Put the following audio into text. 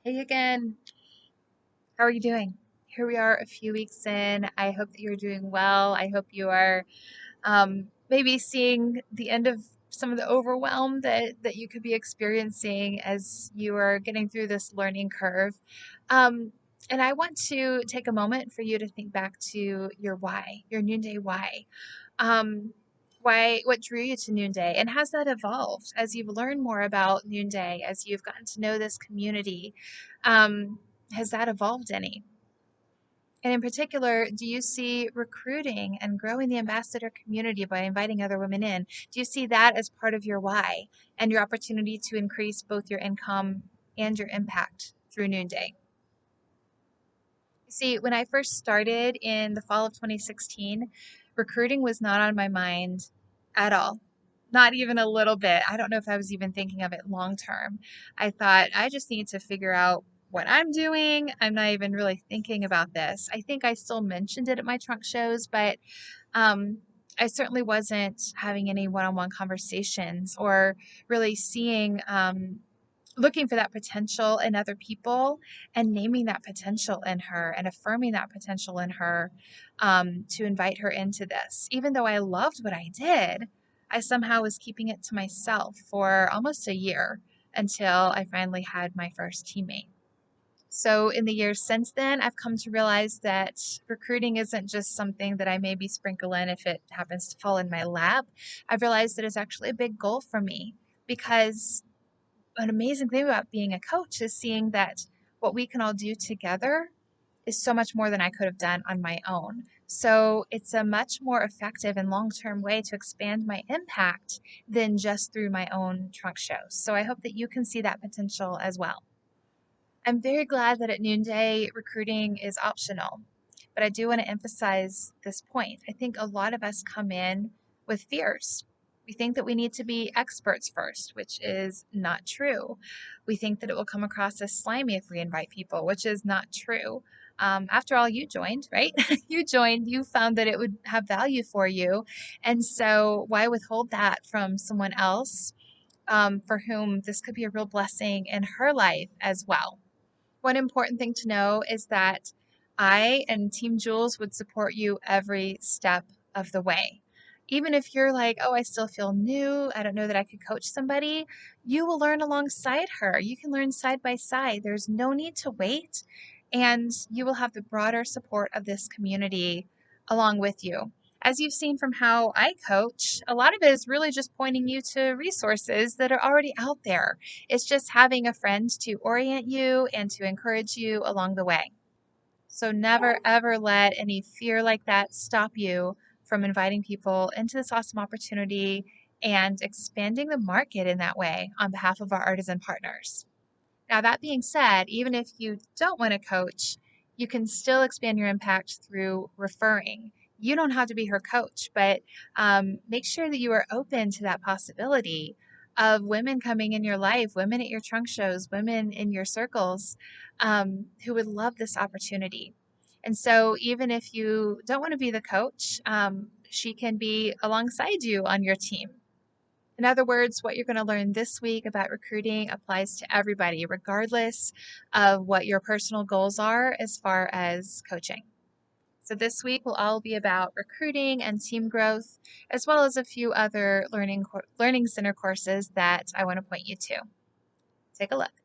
Hey again. How are you doing? Here we are a few weeks in. I hope that you're doing well. I hope you are maybe seeing the end of some of the overwhelm that you could be experiencing as you are getting through this learning curve. Um, and I want to take a moment for you to think back to your why, your noonday why. Um, what drew you to Noonday, and has that evolved as you've learned more about Noonday, as you've gotten to know this community? Has that evolved any? And in particular, do you see recruiting and growing the ambassador community by inviting other women in? Do you see that as part of your why and your opportunity to increase both your income and your impact through Noonday? See, when I first started in the fall of 2016, recruiting was not on my mind at all. Not even a little bit. I don't know if I was even thinking of it long term. I thought I just need to figure out what I'm doing. I'm not even really thinking about this. I think I still mentioned it at my trunk shows, but um, I certainly wasn't having any one on one conversations or really seeing looking for that potential in other people and naming that potential in her and affirming that potential in her, to invite her into this. Even though I loved what I did, I somehow was keeping it to myself for almost a year until I finally had my first teammate. So, in the years since then, I've come to realize that recruiting isn't just something that I maybe sprinkle in if it happens to fall in my lap. I've realized that it's actually a big goal for me because an amazing thing about being a coach is seeing that what we can all do together is so much more than I could have done on my own. So it's a much more effective and long term way to expand my impact than just through my own trunk shows. So I hope that you can see that potential as well. I'm very glad that at Noonday recruiting is optional, but I do want to emphasize this point. I think a lot of us come in with fears. We think that we need to be experts first, which is not true. We think that it will come across as slimy if we invite people, which is not true. After all, you joined, right? You joined, you found that it would have value for you. And so, why withhold that from someone else, for whom this could be a real blessing in her life as well? One important thing to know is that I and Team Jules would support you every step of the way. Even if you're like, oh, I still feel new, I don't know that I could coach somebody, you will learn alongside her. You can learn side by side. There's no need to wait, and you will have the broader support of this community along with you. As you've seen from how I coach, a lot of it is really just pointing you to resources that are already out there. It's just having a friend to orient you and to encourage you along the way. So never ever let any fear like that stop you from inviting people into this awesome opportunity and expanding the market in that way on behalf of our artisan partners. Now, that being said, even if you don't want to coach, you can still expand your impact through referring. You don't have to be her coach, but make sure that you are open to that possibility of women coming in your life, women at your trunk shows, women in your circles, who would love this opportunity. And so, even if you don't want to be the coach, she can be alongside you on your team. In other words, what you're going to learn this week about recruiting applies to everybody, regardless of what your personal goals are as far as coaching. So, this week will all be about recruiting and team growth, as well as a few other learning center courses that I want to point you to. Take a look.